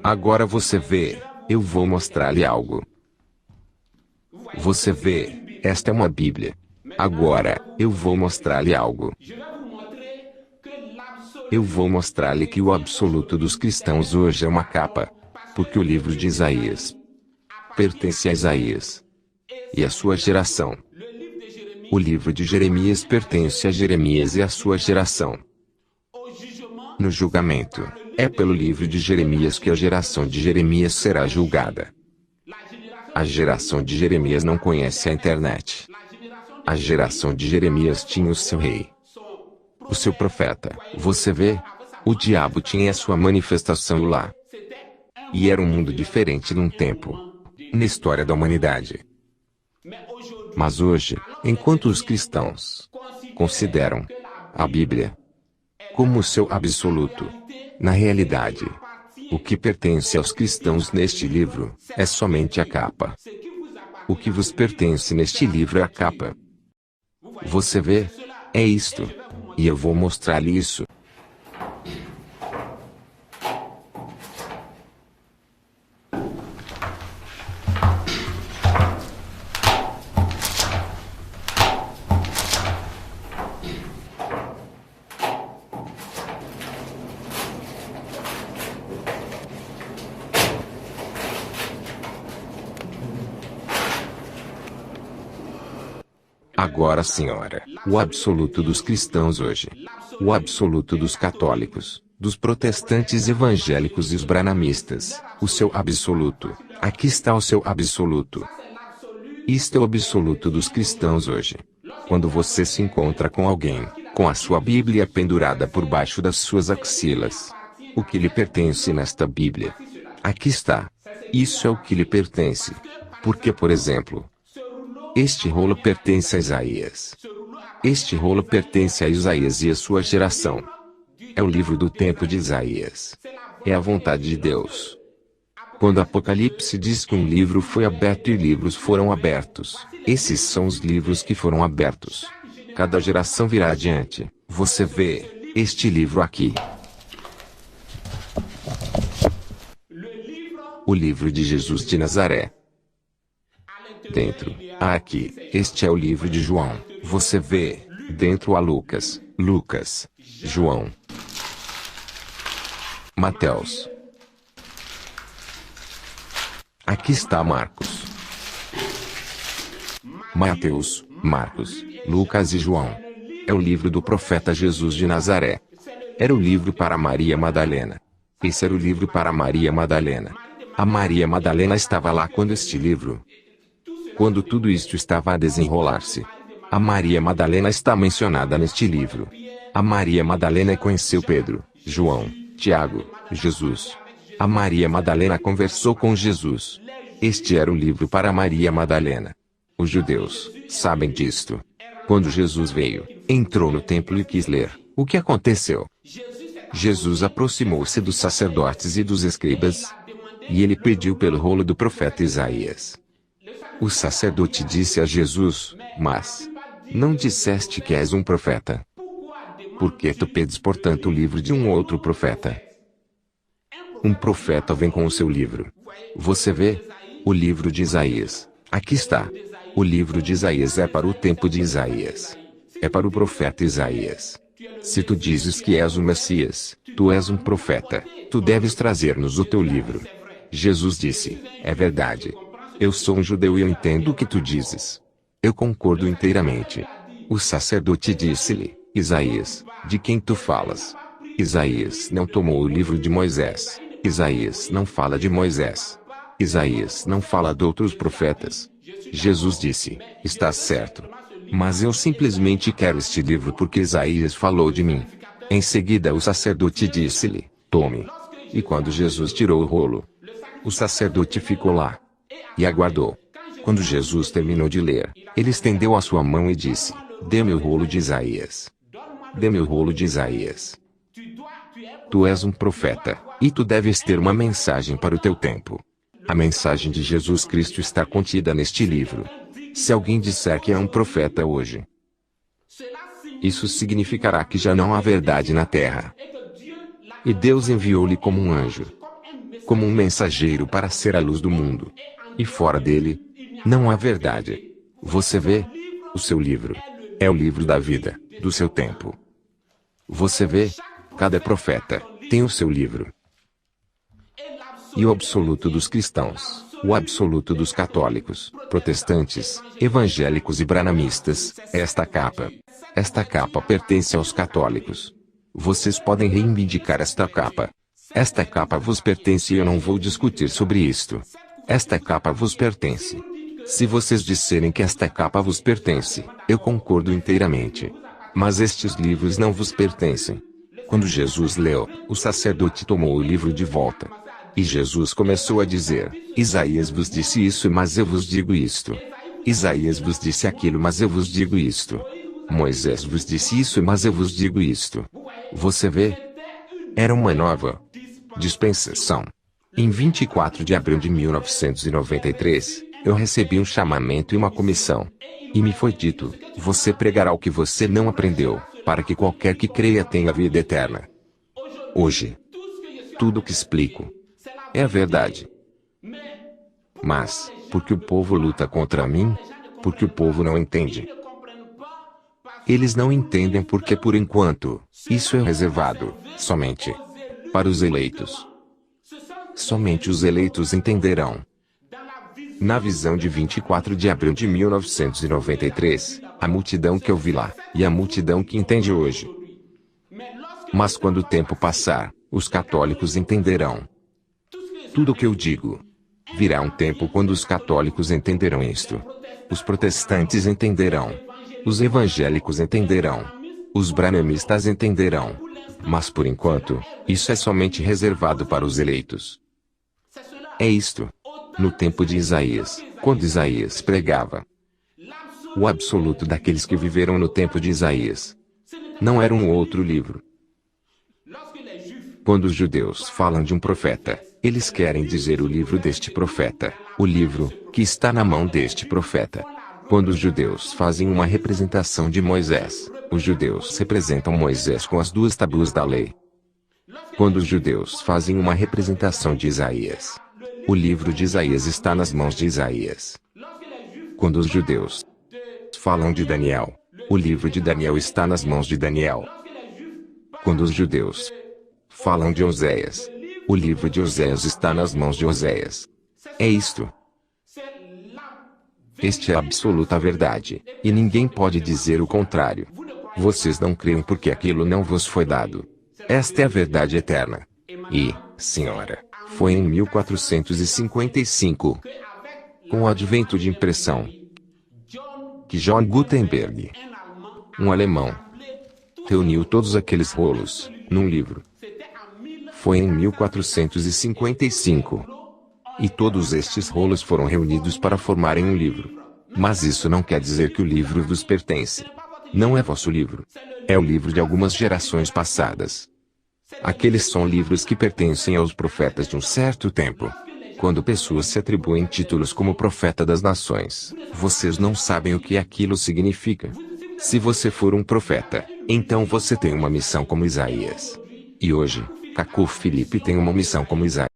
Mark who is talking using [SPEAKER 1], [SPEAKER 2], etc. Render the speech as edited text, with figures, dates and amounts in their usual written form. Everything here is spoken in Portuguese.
[SPEAKER 1] Agora você vê, eu vou mostrar-lhe algo. Você vê, esta é uma Bíblia. Agora, eu vou mostrar-lhe algo. Eu vou mostrar-lhe que o absoluto dos cristãos hoje é uma capa. Porque o livro de Isaías pertence a Isaías e a sua geração. O livro de Jeremias pertence a Jeremias e a sua geração. No julgamento, é pelo livro de Jeremias que a geração de Jeremias será julgada. A geração de Jeremias não conhece a internet. A geração de Jeremias tinha o seu rei, o seu profeta. Você vê? O diabo tinha a sua manifestação lá. E era um mundo diferente num tempo, na história da humanidade. Mas hoje, enquanto os cristãos consideram a Bíblia como o seu absoluto, na realidade, o que pertence aos cristãos neste livro é somente a capa. O que vos pertence neste livro é a capa. Você vê? É isto. E eu vou mostrar-lhe isso. Agora, senhora, o absoluto dos cristãos hoje. O absoluto dos católicos, dos protestantes evangélicos e os branamistas. O seu absoluto. Aqui está o seu absoluto. Isto é o absoluto dos cristãos hoje. Quando você se encontra com alguém, com a sua Bíblia pendurada por baixo das suas axilas. O que lhe pertence nesta Bíblia? Aqui está. Isso é o que lhe pertence. Porque, por exemplo, este rolo pertence a Isaías. Este rolo pertence a Isaías e a sua geração. É o livro do tempo de Isaías. É a vontade de Deus. Quando Apocalipse diz que um livro foi aberto e livros foram abertos, esses são os livros que foram abertos. Cada geração virá adiante. Você vê, este livro aqui. O livro de Jesus de Nazaré. Dentro, aqui, este é o livro de João. Você vê, dentro há Lucas, João, Mateus. Aqui está Marcos. Mateus, Marcos, Lucas e João. É o livro do profeta Jesus de Nazaré. Era o livro para Maria Madalena. Esse era o livro para Maria Madalena. A Maria Madalena estava lá quando este livro. Quando tudo isto estava a desenrolar-se. A Maria Madalena está mencionada neste livro. A Maria Madalena conheceu Pedro, João, Tiago, Jesus. A Maria Madalena conversou com Jesus. Este era o livro para Maria Madalena. Os judeus sabem disto. Quando Jesus veio, entrou no templo e quis ler. O que aconteceu? Jesus aproximou-se dos sacerdotes e dos escribas. E ele pediu pelo rolo do profeta Isaías. O sacerdote disse a Jesus: Mas não disseste que és um profeta? Por que tu pedes portanto o livro de um outro profeta? Um profeta vem com o seu livro. Você vê? O livro de Isaías. Aqui está. O livro de Isaías é para o tempo de Isaías. É para o profeta Isaías. Se tu dizes que és o Messias, tu és um profeta, tu deves trazer-nos o teu livro. Jesus disse: É verdade. Eu sou um judeu e eu entendo o que tu dizes. Eu concordo inteiramente. O sacerdote disse-lhe: Isaías, de quem tu falas? Isaías não tomou o livro de Moisés. Isaías não fala de Moisés. Isaías não fala de outros profetas. Jesus disse: Estás certo. Mas eu simplesmente quero este livro porque Isaías falou de mim. Em seguida o sacerdote disse-lhe: Tome. E quando Jesus tirou o rolo, o sacerdote ficou lá e aguardou. Quando Jesus terminou de ler, ele estendeu a sua mão e disse: Dê-me o rolo de Isaías. Dê-me o rolo de Isaías. Tu és um profeta, e tu deves ter uma mensagem para o teu tempo. A mensagem de Jesus Cristo está contida neste livro. Se alguém disser que é um profeta hoje, isso significará que já não há verdade na terra. E Deus enviou-lhe como um anjo. como um mensageiro para ser a luz do mundo. E fora dele, não há verdade. Você vê? O seu livro é o livro da vida, do seu tempo. Você vê? Cada profeta tem o seu livro. E o absoluto dos cristãos, o absoluto dos católicos, protestantes, evangélicos e branamistas, é esta capa. Esta capa pertence aos católicos. Vocês podem reivindicar esta capa. Esta capa vos pertence e eu não vou discutir sobre isto. Esta capa vos pertence. Se vocês disserem que esta capa vos pertence, eu concordo inteiramente. Mas estes livros não vos pertencem. Quando Jesus leu, o sacerdote tomou o livro de volta. E Jesus começou a dizer: Isaías vos disse isso, mas eu vos digo isto. Isaías vos disse aquilo, mas eu vos digo isto. Moisés vos disse isso, mas eu vos digo isto. Você vê? Era uma nova dispensação. Em 24 de abril de 1993, eu recebi um chamamento e uma comissão. E me foi dito: você pregará o que você não aprendeu, para que qualquer que creia tenha vida eterna. Hoje, tudo o que explico é a verdade. Mas, porque o povo luta contra mim? Porque o povo não entende. Eles não entendem porque por enquanto, isso é reservado, somente, para os eleitos. Somente os eleitos entenderão. Na visão de 24 de abril de 1993, a multidão que eu vi lá, e a multidão que entende hoje. Mas quando o tempo passar, os católicos entenderão. Tudo o que eu digo. Virá um tempo quando os católicos entenderão isto. Os protestantes entenderão. Os evangélicos entenderão. Os branamistas entenderão. Mas por enquanto, isso é somente reservado para os eleitos. É isto. No tempo de Isaías, quando Isaías pregava, o absoluto daqueles que viveram no tempo de Isaías não era um outro livro. Quando os judeus falam de um profeta, eles querem dizer o livro deste profeta, o livro que está na mão deste profeta. Quando os judeus fazem uma representação de Moisés, os judeus representam Moisés com as duas tábuas da lei. Quando os judeus fazem uma representação de Isaías, o livro de Isaías está nas mãos de Isaías. Quando os judeus falam de Daniel, o livro de Daniel está nas mãos de Daniel. Quando os judeus falam de Oséias, o livro de Oséias está nas mãos de Oséias. É isto. Este é a absoluta verdade, e ninguém pode dizer o contrário. Vocês não creem porque aquilo não vos foi dado. Esta é a verdade eterna. E, senhora, foi em 1455, com o advento de impressão, que John Gutenberg, um alemão, reuniu todos aqueles rolos, num livro. Foi em 1455. E todos estes rolos foram reunidos para formarem um livro. Mas isso não quer dizer que o livro vos pertence. Não é vosso livro. É o livro de algumas gerações passadas. Aqueles são livros que pertencem aos profetas de um certo tempo. Quando pessoas se atribuem títulos como profeta das nações, vocês não sabem o que aquilo significa. Se você for um profeta, então você tem uma missão como Isaías. E hoje, Caco Felipe tem uma missão como Isaías.